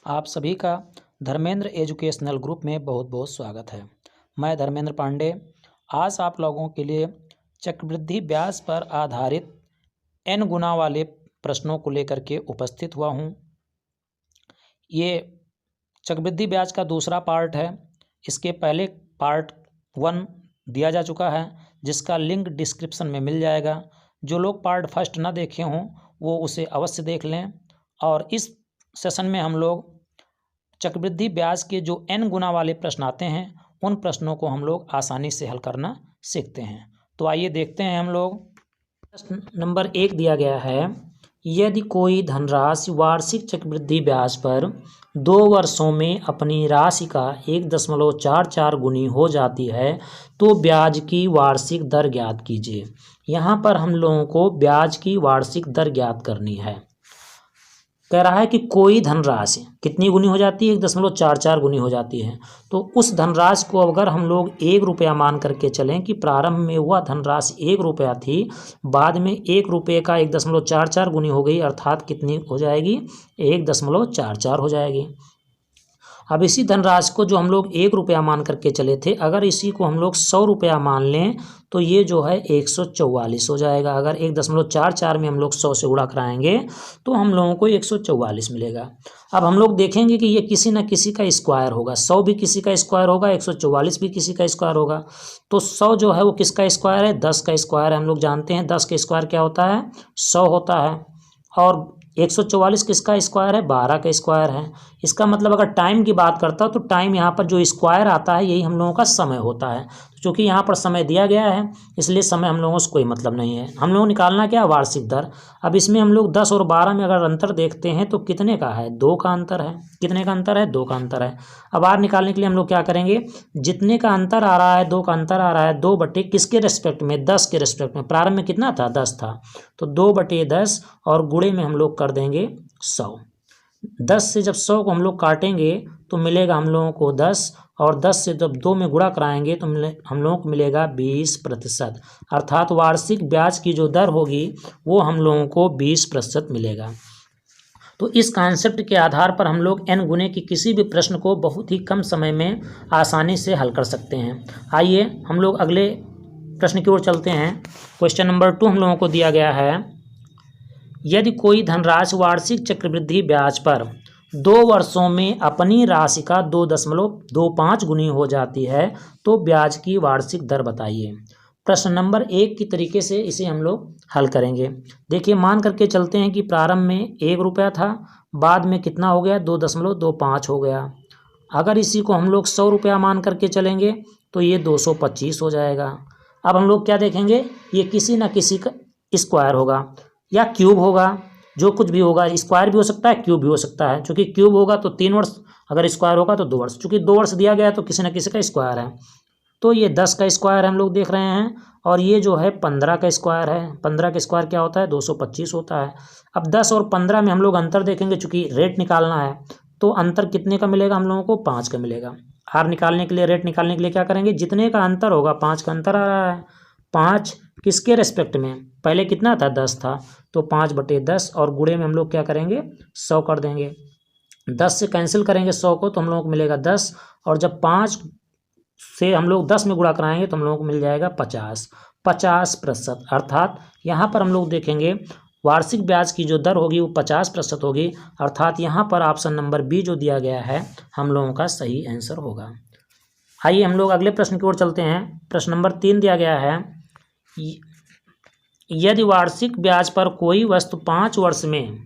आप सभी का धर्मेंद्र एजुकेशनल ग्रुप में बहुत बहुत स्वागत है। मैं धर्मेंद्र पांडे आज आप लोगों के लिए चक्रवृद्धि ब्याज पर आधारित n गुना वाले प्रश्नों को लेकर के उपस्थित हुआ हूँ। ये चक्रवृद्धि ब्याज का दूसरा पार्ट है। इसके पहले पार्ट 1 दिया जा चुका है, जिसका लिंक डिस्क्रिप्शन में मिल जाएगा। जो लोग पार्ट फर्स्ट ना देखे हों वो उसे अवश्य देख लें। और इस सेशन में हम लोग चक्रवृद्धि ब्याज के जो n गुना वाले प्रश्न आते हैं उन प्रश्नों को हम लोग आसानी से हल करना सीखते हैं। तो आइए देखते हैं हम लोग। प्रश्न नंबर 1 दिया गया है, यदि कोई धनराशि वार्षिक चक्रवृद्धि ब्याज पर 2 वर्षों में अपनी राशि का 1.44 गुनी हो जाती है तो ब्याज की वार्षिक दर ज्ञात कीजिए। यहाँ पर हम लोगों को ब्याज की वार्षिक दर ज्ञात करनी है। कह रहा है कि कोई धनराशि कितनी गुनी हो जाती है, 1.44 गुनी हो जाती है। तो उस धनराशि को अगर हम लोग 1 रुपया मान करके चलें कि प्रारंभ में वह धनराशि 1 रुपया थी, बाद में 1 रुपये का 1.44 गुनी हो गई, अर्थात कितनी हो जाएगी, 1.44 हो जाएगी। अब इसी धनराशि को जो हम लोग 1 रुपया मान करके चले थे, अगर इसी को हम लोग 100 रुपया मान लें तो ये जो है 144 हो जाएगा। अगर 1.44 में हम लोग 100 से गुणा कराएंगे तो हम लोगों को 144 मिलेगा। अब हम लोग देखेंगे कि ये किसी न किसी का स्क्वायर होगा। 100 भी किसी का स्क्वायर होगा, 144 भी किसी का स्क्वायर होगा। तो 100 जो है वो किसका स्क्वायर है, 10 का स्क्वायर है। हम लोग जानते हैं 10 का स्क्वायर क्या होता है, 100 होता है। और 144 किसका स्क्वायर है, 12 का स्क्वायर है। इसका मतलब अगर टाइम की बात करता तो टाइम यहाँ पर जो स्क्वायर आता है यही हम लोगों का समय होता है। क्योंकि यहाँ पर समय दिया गया है इसलिए समय हम लोगों से कोई मतलब नहीं है। हम लोगों को निकालना क्या, वार्षिक दर। अब इसमें हम लोग 10 और 12 में अगर अंतर देखते हैं तो कितने का है, 2 का अंतर है। कितने का अंतर है, 2 का अंतर है। अब आर निकालने के लिए हम लोग क्या करेंगे, जितने का अंतर आ रहा है, 2 का अंतर आ रहा है, 2 बटे किसके रेस्पेक्ट में, 10 के रेस्पेक्ट में। प्रारंभ में कितना था, 10 था, तो 2 बटे 10 और गुणे में हम लोग कर देंगे 100। 10 से जब 100 को हम लोग काटेंगे तो मिलेगा हम लोगों को 10, और 10 से जब 2 में गुणा कराएंगे तो हम लोगों को मिलेगा 20%। अर्थात वार्षिक ब्याज की जो दर होगी वो हम लोगों को 20% मिलेगा। तो इस कॉन्सेप्ट के आधार पर हम लोग n गुने की किसी भी प्रश्न को बहुत ही कम समय में आसानी से हल कर सकते हैं। आइए हम लोग अगले प्रश्न की ओर चलते हैं। क्वेश्चन नंबर 2 हम लोगों को दिया गया है, यदि कोई धनराशि वार्षिक चक्रवृद्धि ब्याज पर 2 वर्षों में अपनी राशि का 2.25 गुनी हो जाती है तो ब्याज की वार्षिक दर बताइए। प्रश्न नंबर 1 की तरीके से इसे हम लोग हल करेंगे। देखिए मान करके चलते हैं कि प्रारंभ में 1 रुपया था, बाद में कितना हो गया, 2.25 हो गया। अगर इसी को हम लोग 100 रुपया मान करके चलेंगे तो ये 225 हो जाएगा। अब हम लोग क्या देखेंगे, ये किसी न किसी का स्क्वायर होगा या क्यूब होगा, जो कुछ भी होगा। स्क्वायर भी हो सकता है, क्यूब भी हो सकता है। चूंकि क्यूब होगा तो 3 वर्ष, अगर स्क्वायर होगा तो 2 वर्ष। चूंकि 2 वर्ष दिया गया है तो किसी न किसी का स्क्वायर है। तो ये 10 का स्क्वायर हम लोग देख रहे हैं, और ये जो है 15 का स्क्वायर है। 15 का स्क्वायर क्या होता है, 225 होता है। अब 10 और 15 में हम लोग अंतर देखेंगे, चूंकि रेट निकालना है तो अंतर कितने का मिलेगा, हम लोगों को 5 का मिलेगा। आर निकालने के लिए, रेट निकालने के लिए क्या करेंगे, जितने का अंतर होगा, 5 का अंतर आ रहा है, 5 किसके रेस्पेक्ट में, पहले कितना था, 10 था, तो 5 बटे 10 और गुणे में हम लोग क्या करेंगे, 100 कर देंगे। 10 से कैंसिल करेंगे 100 को तो हम लोगों को मिलेगा 10, और जब 5 से हम लोग 10 में गुणा कराएंगे तो हम लोगों को मिल जाएगा 50%। अर्थात यहाँ पर हम लोग देखेंगे वार्षिक ब्याज की जो दर होगी वो 50% होगी। अर्थात यहाँ पर ऑप्शन नंबर बी जो दिया गया है हम लोगों का सही आंसर होगा। आइए हम लोग अगले प्रश्न की ओर चलते हैं। प्रश्न नंबर 3 दिया गया है, यदि वार्षिक ब्याज पर कोई वस्तु 5 वर्ष में,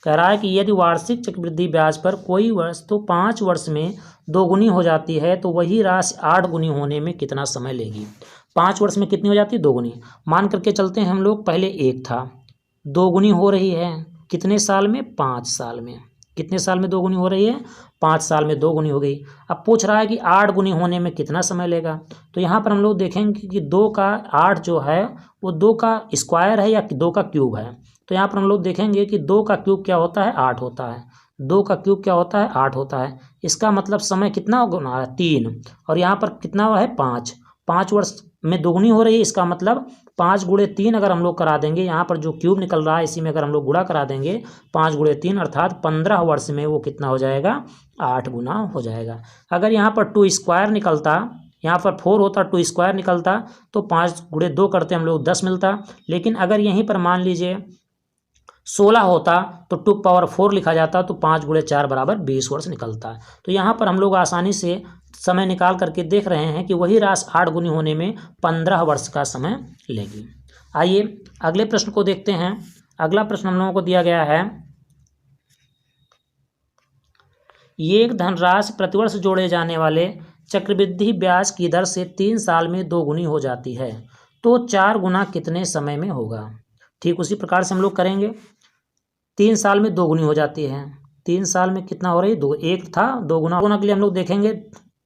कह रहा है कि यदि वार्षिक चक्रवृद्धि ब्याज पर कोई वस्तु 5 वर्ष में 2 गुनी हो जाती है तो वही राशि 8 गुनी होने में कितना समय लेगी। 5 वर्ष में कितनी हो जाती है, 2 गुनी। मान करके चलते हैं हम लोग, पहले 1 था, 2 गुनी हो रही है कितने साल में, 5 साल में। कितने साल में 2 गुनी हो रही है, 5 साल में 2 गुनी हो गई। अब पूछ रहा है कि 8 गुनी होने में कितना समय लेगा। तो यहाँ पर हम लोग देखेंगे कि 2 का 8 जो है वो 2 का स्क्वायर है या 2 का क्यूब है। तो यहाँ पर हम लोग देखेंगे कि 2 का क्यूब क्या होता है, 8 होता है। 2 का क्यूब क्या होता है, 8 होता है। इसका मतलब समय कितना गुना है, 3, और यहाँ पर कितना हुआ है, 5। 5 वर्ष में 2 गुनी हो रही है, इसका मतलब 5 गुणे 3 अगर हम लोग करा देंगे, यहाँ पर जो क्यूब निकल रहा है इसी में अगर हम लोग गुणा करा देंगे 5 गुणे 3 अर्थात 15 वर्ष में वो कितना हो जाएगा, 8 गुना हो जाएगा। अगर यहाँ पर 2 स्क्वायर निकलता, यहाँ पर 4 होता, 2 स्क्वायर निकलता तो 5 गुणे 2 करते हम लोग 10 मिलता। लेकिन अगर यहीं पर मान लीजिए 16 होता तो 2 पावर 4 लिखा जाता, तो 5 गुणे 4 बराबर 20 वर्ष निकलता। तो यहाँ पर हम लोग आसानी से समय निकाल करके देख रहे हैं कि वही राशि 8 गुनी होने में 15 वर्ष का समय लेगी। आइए अगले प्रश्न को देखते हैं। अगला प्रश्न हम लोगों को दिया गया है, एक धनराशि प्रतिवर्ष जोड़े जाने वाले चक्रवृद्धि ब्याज की दर से 3 साल में 2 गुनी हो जाती है, तो 4 गुना कितने समय में होगा। ठीक उसी प्रकार से हम लोग करेंगे। 3 साल में 2 गुनी हो जाती है, 3 साल में कितना हो रही है, 2, 1 था 2 गुना के लिए हम लोग देखेंगे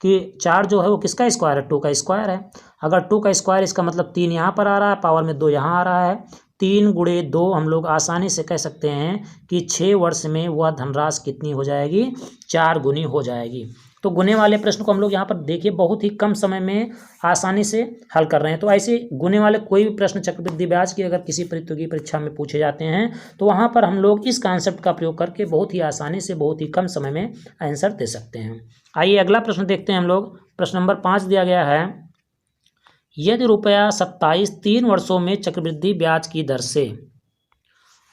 कि 4 जो है वो किसका स्क्वायर है, 2 का स्क्वायर है। अगर 2 का स्क्वायर इसका मतलब 3 यहाँ पर आ रहा है, पावर में 2 यहाँ आ रहा है। 3 गुणे 2 हम लोग आसानी से कह सकते हैं कि 6 वर्ष में वह धनराशि कितनी हो जाएगी, 4 गुनी हो जाएगी। तो गुने वाले प्रश्न को हम लोग यहाँ पर देखिए बहुत ही कम समय में आसानी से हल कर रहे हैं। तो ऐसे गुने वाले कोई भी प्रश्न चक्रवृद्धि ब्याज की अगर किसी प्रतियोगी परीक्षा में पूछे जाते हैं तो वहाँ पर हम लोग इस कॉन्सेप्ट का प्रयोग करके बहुत ही आसानी से बहुत ही कम समय में आंसर दे सकते हैं। आइए अगला प्रश्न देखते हैं हम लोग। प्रश्न नंबर 5 दिया गया है, यदि ₹27 3 वर्षों में चक्रवृद्धि ब्याज की दर से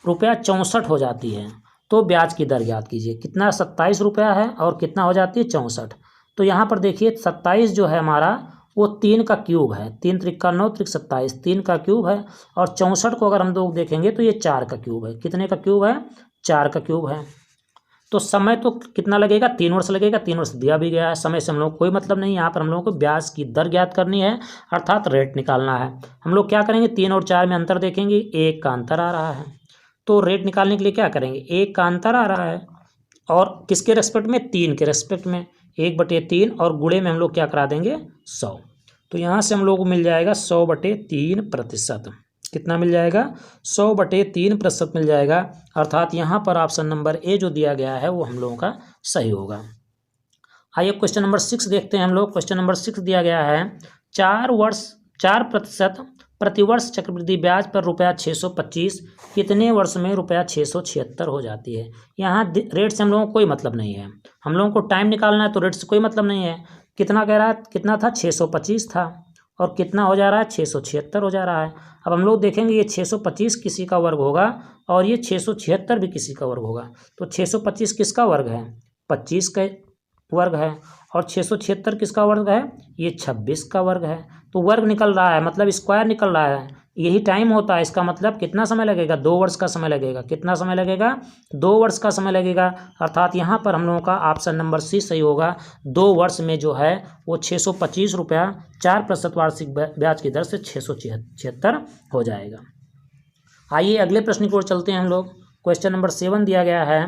₹64 हो जाती है तो ब्याज की दर ज्ञात कीजिए। कितना, 27 रुपया है और कितना हो जाती है, 64। तो यहाँ पर देखिए 27 जो है हमारा वो 3 का क्यूब है, 3 त्रिक 9 त्रिक 27, 3 का क्यूब है। और 64 को अगर हम लोग देखेंगे तो ये 4 का क्यूब है। कितने का क्यूब है, 4 का क्यूब है। तो समय तो कितना लगेगा, 3 वर्ष लगेगा। 3 वर्ष दिया भी गया है, समय से हम लोग कोई मतलब नहीं। यहाँ पर हम लोगों को ब्याज की दर ज्ञात करनी है अर्थात रेट निकालना है। हम लोग क्या करेंगे, 3 और 4 में अंतर देखेंगे, 1 का अंतर आ रहा है। तो रेट निकालने के लिए क्या करेंगे, 1 का अंतर आ रहा है और किसके रेस्पेक्ट में, 3 के रेस्पेक्ट में, 1/3 और गुणे में हम लोग क्या करा देंगे, 100। तो यहाँ से हम लोग को मिल जाएगा 100/3%। कितना मिल जाएगा, 100/3% मिल जाएगा। अर्थात यहाँ पर ऑप्शन नंबर ए जो दिया गया है वो हम लोगों का सही होगा। आइए क्वेश्चन नंबर 6 देखते हैं हम लोग। क्वेश्चन नंबर 6 दिया गया है, 4% प्रतिवर्ष चक्रवृद्धि ब्याज पर ₹625 कितने वर्ष में ₹676 हो जाती है। यहाँ रेट से हम लोगों को कोई मतलब नहीं है, हम लोगों को टाइम निकालना है तो रेट से कोई मतलब नहीं है। कितना कह रहा है, कितना था, 625 था और कितना हो जा रहा है, 676 हो जा रहा है। अब हम लोग देखेंगे ये 625 किसी का वर्ग होगा और ये 676 भी किसी का वर्ग होगा। तो 625 किसका वर्ग है, 25 का वर्ग है और 676 किसका वर्ग है, ये 26 का वर्ग है। तो वर्ग निकल रहा है मतलब स्क्वायर निकल रहा है, यही टाइम होता है। इसका मतलब कितना समय लगेगा, 2 वर्ष का समय लगेगा। कितना समय लगेगा, 2 वर्ष का समय लगेगा। अर्थात यहाँ पर हम लोगों का ऑप्शन नंबर सी सही होगा। 2 वर्ष में जो है वो 625 रुपया 4% वार्षिक ब्याज की दर से 676 हो जाएगा। आइए अगले प्रश्न की ओर चलते हैं हम लोग। क्वेश्चन नंबर 7 दिया गया है,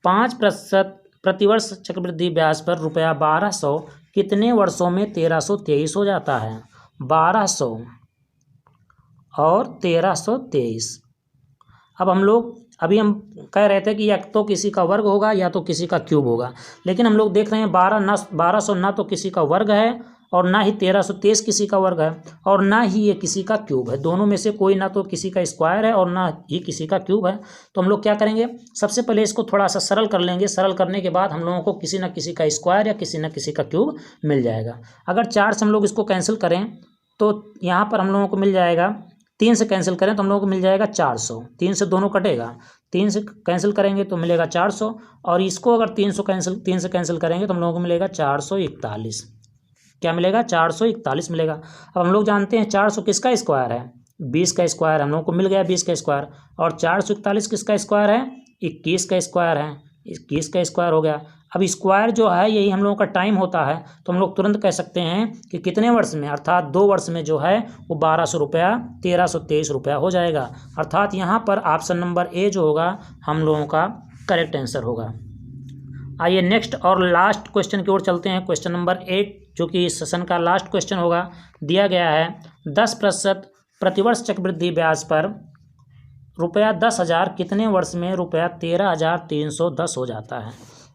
5% प्रतिवर्ष चक्रवृद्धि ब्याज पर ₹1200 कितने वर्षों में 1323 हो जाता है। 1200 और 1323। अब हम लोग अभी हम कह रहे थे कि या तो किसी का वर्ग होगा या तो किसी का क्यूब होगा, लेकिन हम लोग देख रहे हैं 1200 ना तो किसी का वर्ग है और ना ही 1323 किसी का वर्ग है और ना ही ये किसी का क्यूब है। दोनों में से कोई ना तो किसी का स्क्वायर है और ना ही किसी का क्यूब है। तो हम लोग क्या करेंगे, सबसे पहले इसको थोड़ा सा सरल कर लेंगे। सरल करने के बाद हम लोगों को किसी ना किसी का स्क्वायर या किसी ना किसी का क्यूब मिल जाएगा। अगर 4 से हम लोग इसको कैंसिल करें तो यहाँ पर हम लोगों को मिल जाएगा, 3 से कैंसिल करें तो हम लोगों को मिल जाएगा 400। 3 से दोनों कटेगा, 3 से कैंसिल करेंगे तो मिलेगा 400 और इसको अगर 3 से कैंसिल करेंगे तो हम लोगों को मिलेगा 441। क्या मिलेगा, 441 मिलेगा। अब हम लोग जानते हैं 400 किसका स्क्वायर है, 20 का स्क्वायर। हम लोगों को मिल गया 20 का स्क्वायर और 441 किसका स्क्वायर है, 21 का स्क्वायर है। 21 का स्क्वायर हो गया। अब स्क्वायर जो है यही हम लोगों का टाइम होता है, तो हम लोग तुरंत कह सकते हैं कि कितने वर्ष में, अर्थात 2 वर्ष में जो है वो 1200 रुपया 1323 रुपया हो जाएगा। अर्थात यहाँ पर ऑप्शन नंबर ए जो होगा हम लोगों का करेक्ट आंसर होगा। आइए नेक्स्ट और लास्ट क्वेश्चन की ओर चलते हैं। क्वेश्चन नंबर 8 जो कि इस सेशन का लास्ट क्वेश्चन होगा। दिया गया है 10% प्रतिवर्ष चक्रवृद्धि ब्याज पर ₹10,000 कितने वर्ष में ₹13,310 हो जाता है।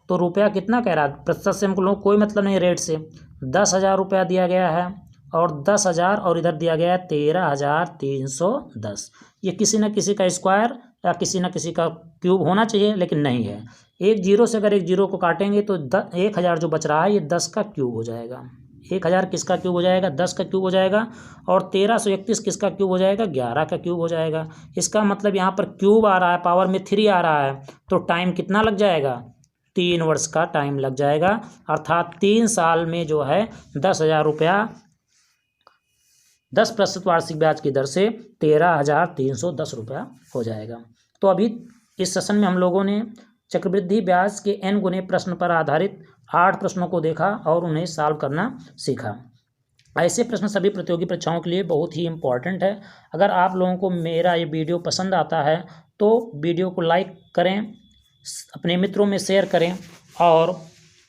तो रुपया कितना कह रहा है, प्रतिशत से हम लोग कोई मतलब नहीं, रेट से 10,000 रुपया दिया गया है और 10,000 और इधर दिया गया है 13,310। ये किसी न किसी का स्क्वायर या किसी न किसी का क्यूब होना चाहिए, लेकिन नहीं है। एक जीरो से अगर एक जीरो को काटेंगे तो 1,000 जो बच रहा है ये 10 का क्यूब हो जाएगा। 1,000 किसका क्यूब हो जाएगा? 10 का क्यूब हो जाएगा। और 1331 किसका क्यूब हो जाएगा? 11 का क्यूब हो जाएगा। इसका मतलब यहाँ पर क्यूब आ रहा है, पावर में 3 आ रहा है, तो टाइम कितना लग जाएगा? 3 वर्ष का टाइम लग जाएगा। अर्थात 3 साल में जो है 10,000 रुपया 10% वार्षिक ब्याज की दर से 13,310 रुपया हो जाएगा। तो अभी इस सेशन में हम लोगों ने चक्रवृद्धि ब्याज के n गुने प्रश्न पर आधारित 8 प्रश्नों को देखा और उन्हें सॉल्व करना सीखा। ऐसे प्रश्न सभी प्रतियोगी परीक्षाओं के लिए बहुत ही इम्पॉर्टेंट है। अगर आप लोगों को मेरा ये वीडियो पसंद आता है तो वीडियो को लाइक करें, अपने मित्रों में शेयर करें, और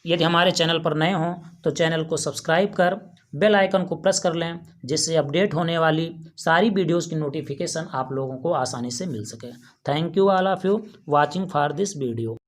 यदि हमारे चैनल पर नए हों तो चैनल को सब्सक्राइब कर बेल आइकन को प्रेस कर लें, जिससे अपडेट होने वाली सारी वीडियोस की नोटिफिकेशन आप लोगों को आसानी से मिल सके। Thank you all of you watching for this video.